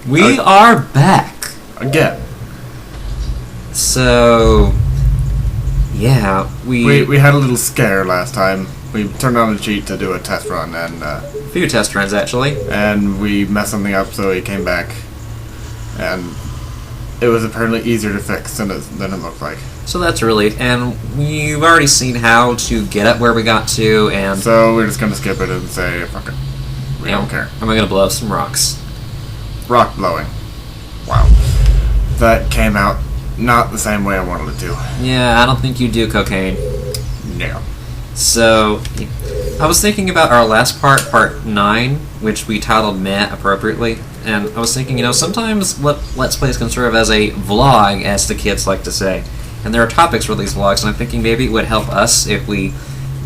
We are back. Again. So, yeah, we had a little scare last time. We turned on a cheat to do a test run, and a few test runs actually. And we messed something up, so he came back, and it was apparently easier to fix than it looked like. So that's a relief, and we've already seen how to get up where we got to, and so we're just gonna skip it and say fuck it. We don't care. And we're gonna blow up some rocks. Rock blowing. Wow. That came out not the same way I wanted it to. Yeah, I don't think you do cocaine. No. So, I was thinking about our last part 9, which we titled Meh appropriately, and I was thinking, sometimes Let's Plays can serve as a vlog, as the kids like to say. And there are topics for these vlogs, and I'm thinking maybe it would help us if we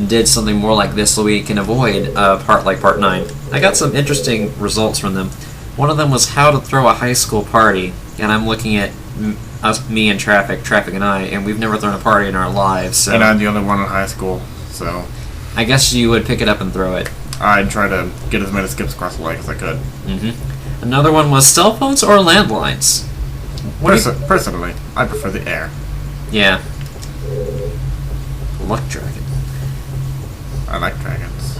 did something more like this so we can avoid a part like part 9. I got some interesting results from them. One of them was how to throw a high school party, and I'm looking at me and Traffic and I, and we've never thrown a party in our lives. So and I'm the only one in high school, so I guess you would pick it up and throw it. I'd try to get as many skips across the lake as I could. Mm-hmm. Another one was cell phones or landlines. Personally, I prefer the air. Yeah. Luck Dragon. I like dragons.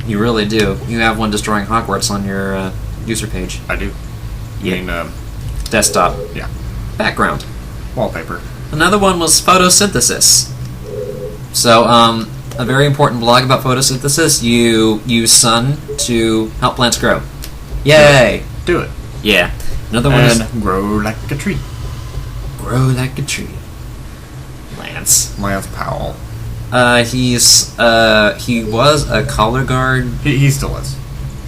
You really do. You have one destroying Hogwarts on your user page. I do. You mean, desktop. Yeah. Background. Wallpaper. Another one was photosynthesis. So, a very important blog about photosynthesis. You use sun to help plants grow. Yay! Do it. Yeah. Another one is grow like a tree. Grow like a tree. Lance Powell. He was a color guard. He still is.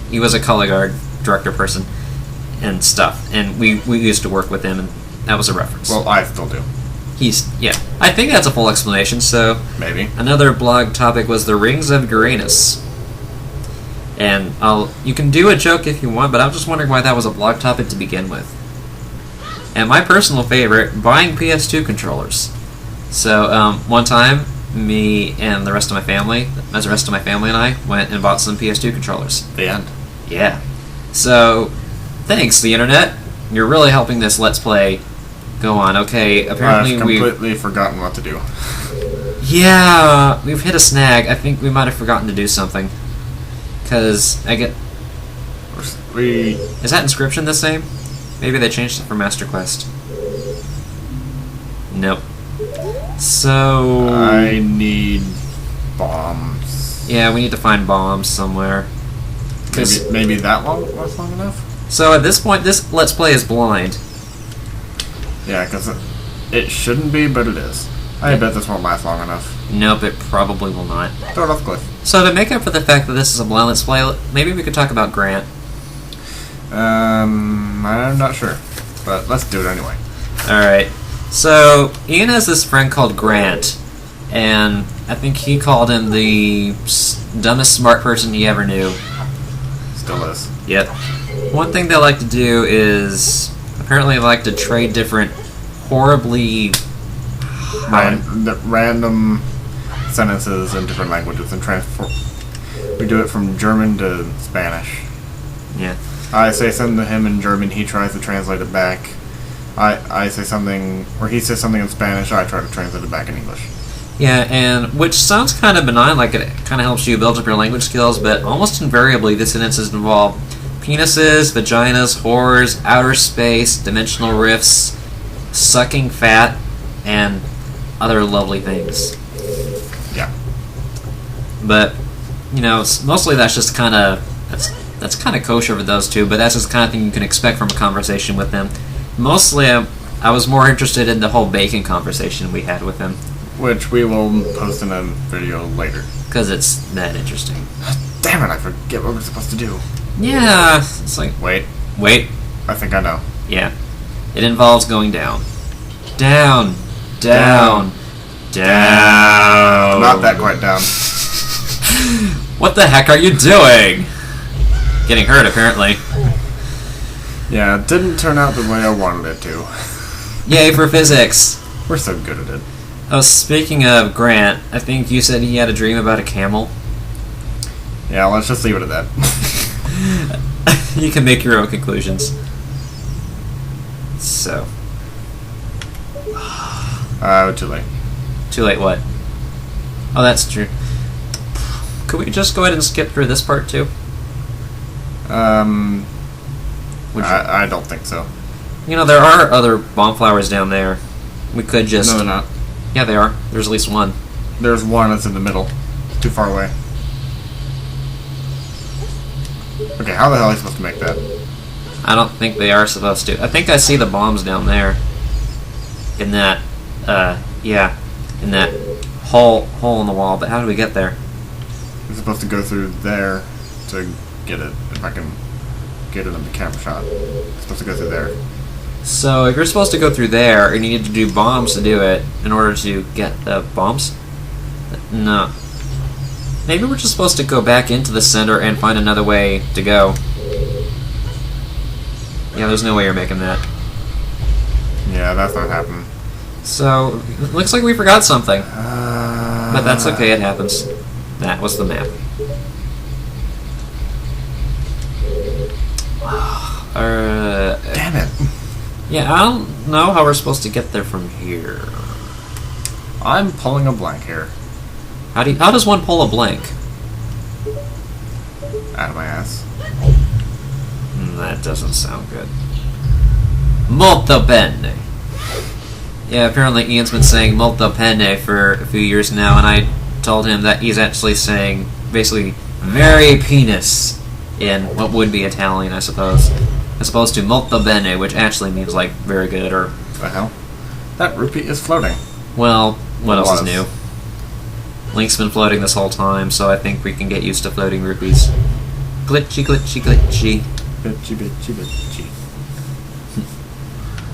He was a color guard director person and stuff, and we used to work with him, and that was a reference. Well, I still do. I think that's a full explanation. So maybe another blog topic was the rings of Uranus, and you can do a joke if you want, but I'm just wondering why that was a blog topic to begin with. And my personal favorite, buying PS2 controllers. So one time, me and the rest of my family and I went and bought some PS2 controllers. The end. Yeah. So, thanks, the internet. You're really helping this Let's Play go on. Okay, apparently I've completely forgotten what to do. Yeah, we've hit a snag. I think we might have forgotten to do something. Because I get... Is that inscription the same? Maybe they changed it for Master Quest. Nope. So... I need bombs. Yeah, we need to find bombs somewhere. Maybe that was long enough? So at this point, this Let's Play is blind. Yeah, because it shouldn't be, but it is. I bet this won't last long enough. Nope, it probably will not. Throw it off the cliff. So to make up for the fact that this is a blind Let's Play, maybe we could talk about Grant. I'm not sure, but let's do it anyway. Alright. So, Ian has this friend called Grant, and I think he called him the dumbest smart person he ever knew. Still is. Yep. One thing they like to do is, apparently they like to trade different horribly... random sentences in different languages and transform. We do it from German to Spanish. Yeah. I say something to him in German, he tries to translate it back. I say something, or he says something in Spanish, I try to translate it back in English. Yeah, and which sounds kind of benign, like it kind of helps you build up your language skills, but almost invariably the sentences involve penises, vaginas, whores, outer space, dimensional rifts, sucking fat, and other lovely things. Yeah. But, mostly that's just kind of... That's kind of kosher for those two, but that's just the kind of thing you can expect from a conversation with them. Mostly, I was more interested in the whole bacon conversation we had with him. Which we will post in a video later. Because it's that interesting. Damn it, I forget what we're supposed to do. Yeah, it's like... Wait. I think I know. Yeah. It involves going down. Down. Not that quite down. What the heck are you doing? Getting hurt, apparently. Yeah, it didn't turn out the way I wanted it to. Yay for physics. We're so good at it. Oh, speaking of Grant, I think you said he had a dream about a camel. Yeah, let's just leave it at that. You can make your own conclusions. So, Too late. too late. What? Oh, that's true. Could we just go ahead and skip through this part too? Would you- I don't think so. You know, there are other bomb flowers down there. We could just. No, they're not. Yeah, they are. There's at least one. There's one that's in the middle. Too far away. Okay, how the hell are I supposed to make that? I don't think they are supposed to. I think I see the bombs down there. In that, yeah, in that hole in the wall. But how do we get there? I'm supposed to go through there to get it. If I can get it in the camera shot. I'm supposed to go through there. So if you're supposed to go through there, and you need to do bombs to do it in order to get the bombs. No. Maybe we're just supposed to go back into the center and find another way to go. Yeah, there's no way you're making that. Yeah, that's not happening. So, it looks like we forgot something. But that's okay, it happens. That was the map. Damn it. Yeah, I don't know how we're supposed to get there from here. I'm pulling a blank here. How does one pull a blank? Out of my ass. That doesn't sound good. Molto bene. Yeah, apparently Ian's been saying molto bene for a few years now, and I told him that he's actually saying basically very penis in what would be Italian, I suppose. As opposed to molto bene, which actually means like very good or, The hell? That rupee is floating. well, what else is Was. new? Link's been floating this whole time, so I think we can get used to floating rupees. Glitchy, glitchy, glitchy. Bitchy, bitchy, bitchy.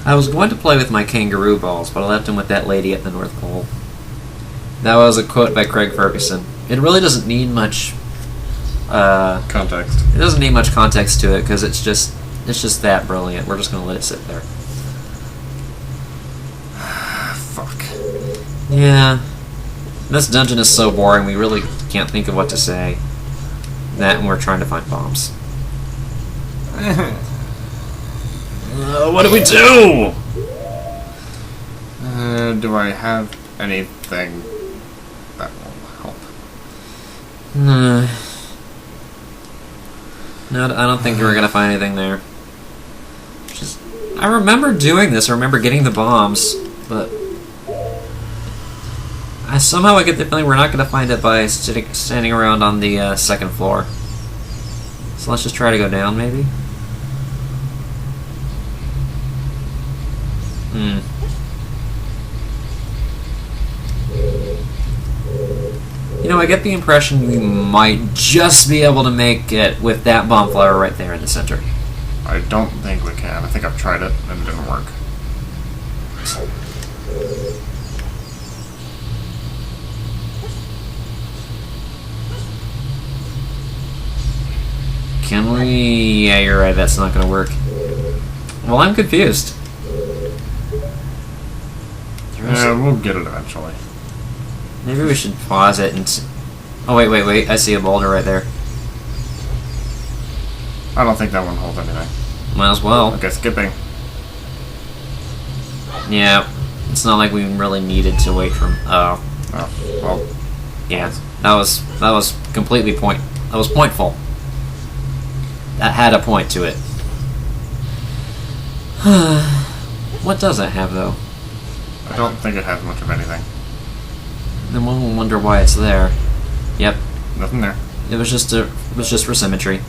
I was going to play with my kangaroo balls, but I left them with that lady at the North Pole. That was a quote by Craig Ferguson. It really doesn't need much. Context. It doesn't need much context to it because it's just that brilliant. We're just gonna let it sit there. Fuck. Yeah, this dungeon is so boring. We really can't think of what to say. That and we're trying to find bombs. What do we do? Do I have anything that will help? No, I don't think we're gonna find anything there. I remember doing this. I remember getting the bombs, but somehow I get the feeling we're not gonna find it by standing around on the second floor. So let's just try to go down, maybe. You know, I get the impression we might just be able to make it with that bomb flower right there in the center. I don't think we can. I think I've tried it and it didn't work. Can we? Yeah, you're right, that's not gonna work. Well, I'm confused. Yeah, we'll get it eventually. Maybe we should pause it and... Oh, wait, I see a boulder right there. I don't think that one holds anything. Might as well. Okay, skipping. Yeah, it's not like we really needed to wait for... Oh, Oh, well. yeah. That was completely point... That was pointful. That had a point to it. What does that have, though? I don't think it has much of anything. Then one will wonder why it's there. Yep, Nothing there. it was just for symmetry.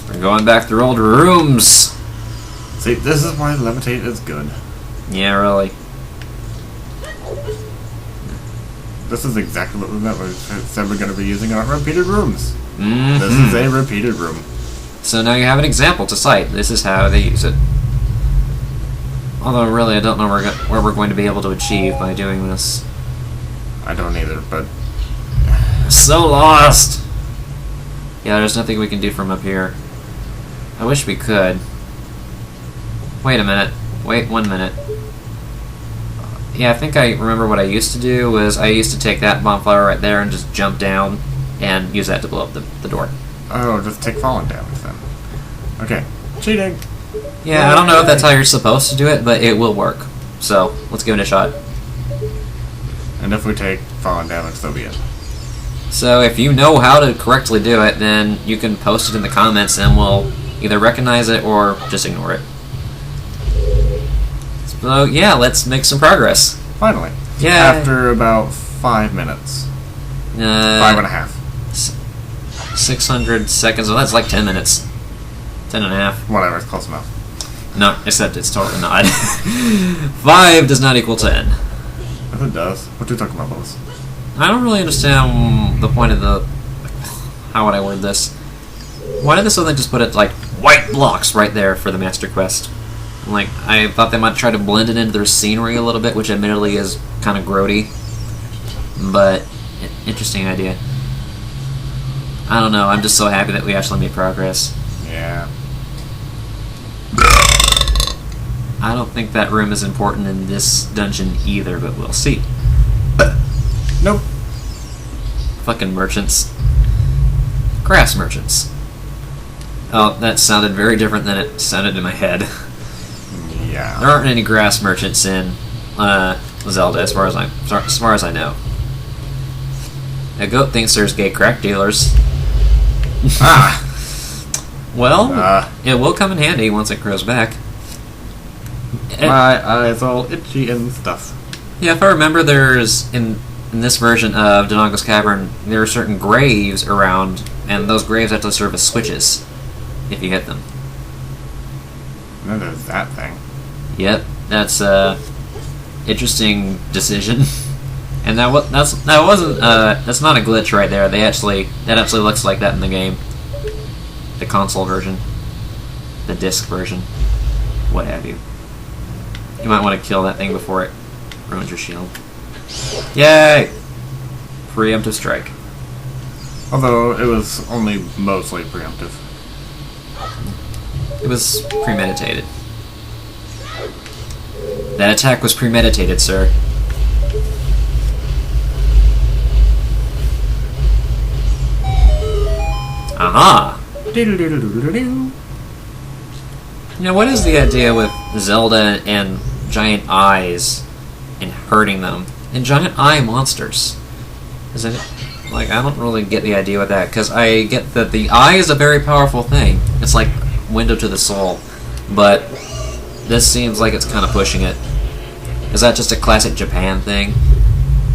We're going back through old rooms. See, this is why levitate is good. Yeah, really. This is exactly what we meant when we said we're going to be using our repeated rooms. Mm-hmm. This is a repeated room. So now you have an example to cite. This is how they use it. Although, really, I don't know where we're going to be able to achieve by doing this. I don't either, but So lost! Yeah, there's nothing we can do from up here. I wish we could. Wait a minute. Wait 1 minute. Yeah, I think I remember what I used to do was I used to take that bomb flower right there and just jump down and use that to blow up the door. Oh, just take falling damage then. Okay. Cheating! Yeah, I don't know if that's how you're supposed to do it, but it will work. So, let's give it a shot. And if we take falling damage, so be it. So, if you know how to correctly do it, then you can post it in the comments and we'll either recognize it or just ignore it. So, yeah, let's make some progress. Finally. Yeah. After about 5 minutes. 5.5. 600 seconds. Well, that's like 10 minutes. 10 and a half. Whatever, it's close enough. No, except it's totally not. 5 does not equal 10. If it does. What are you talking about, Lois? I don't really understand the point of the... How would I word this? Why did this other thing just put it, like, white blocks right there for the Master Quest? Like, I thought they might try to blend it into their scenery a little bit, which admittedly is kind of grody. But, interesting idea. I don't know, I'm just so happy that we actually made progress. Yeah. I don't think that room is important in this dungeon either, but we'll see. Nope. Fucking merchants. Grass merchants. Oh, that sounded very different than it sounded in my head. Yeah. There aren't any grass merchants in Zelda, as far as I know. A goat thinks there's gay crack dealers. Ah! Well, it will come in handy once it grows back. My eyes all itchy and stuff. Yeah, if I remember, there's in this version of Dodongo's Cavern, there are certain graves around, and those graves have to serve as switches if you hit them. And then there's that thing. Yep, that's a interesting decision. And that's not a glitch right there. That actually looks like that in the game. The console version, the disc version, what have you. You might want to kill that thing before it ruins your shield. Yay! Preemptive strike. Although it was only mostly preemptive. It was premeditated. That attack was premeditated, sir. Aha! Now, what is the idea with Zelda and giant eyes and hurting them? And giant eye monsters? Is it... Like, I don't really get the idea with that, because I get that the eye is a very powerful thing. It's like window to the soul. But this seems like it's kind of pushing it. Is that just a classic Japan thing?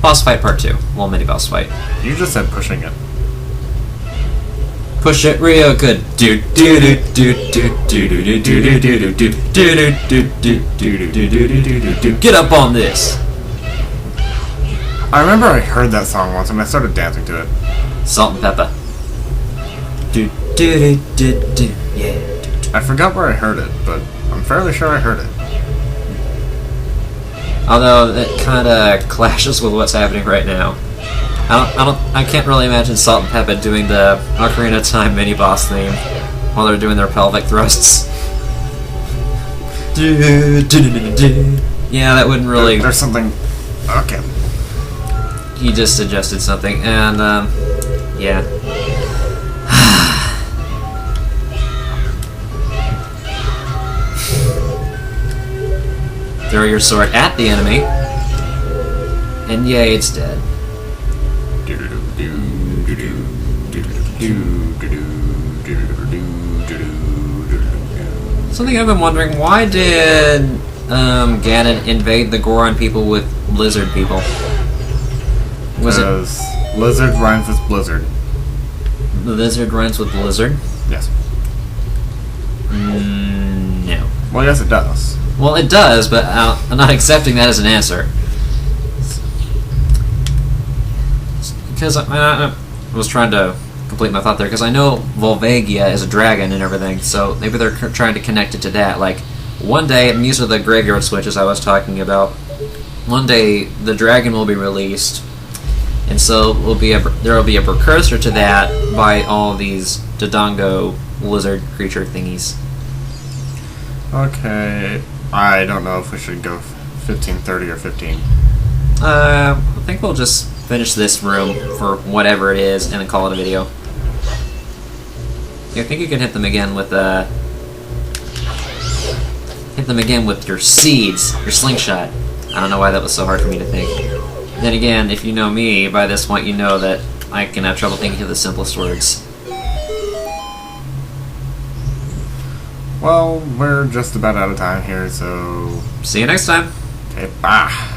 Boss fight part 2. Well, mini boss fight. You just said pushing it. Push it real good. Do do do do do do do do do do do do do do do do do. Get up on this. I remember I heard that song once and I started dancing to it. Salt and pepper. Do do do do do. Yeah. I forgot where I heard it, but I'm fairly sure I heard it. Although it kind of clashes with what's happening right now. I can't really imagine Salt and Pepper doing the Ocarina of Time mini boss theme while they're doing their pelvic thrusts. Yeah, that wouldn't really. There's something. Okay. He just suggested something, and yeah. Throw your sword at the enemy, and yay, it's dead. Something I've been wondering, why did Ganon invade the Goron people with lizard people? Was Because lizard rhymes with blizzard. The lizard rhymes with blizzard? Yes. No. Well, yes, it does. Well, it does, but I'm not accepting that as an answer. Because I was trying to complete my thought there, because I know Volvagia is a dragon and everything, so maybe they're trying to connect it to that. Like, one day, and these are the graveyard switches I was talking about, one day the dragon will be released, and so there will be a precursor to that by all these Dodongo lizard creature thingies. Okay. I don't know if we should go 1530 or 15. I think we'll just finish this room for whatever it is and then call it a video. I think you can hit them again with your seeds, your slingshot. I don't know why that was so hard for me to think. Then again, if you know me, by this point you know that I can have trouble thinking of the simplest words. Well, we're just about out of time here, so... See you next time! Okay, bye!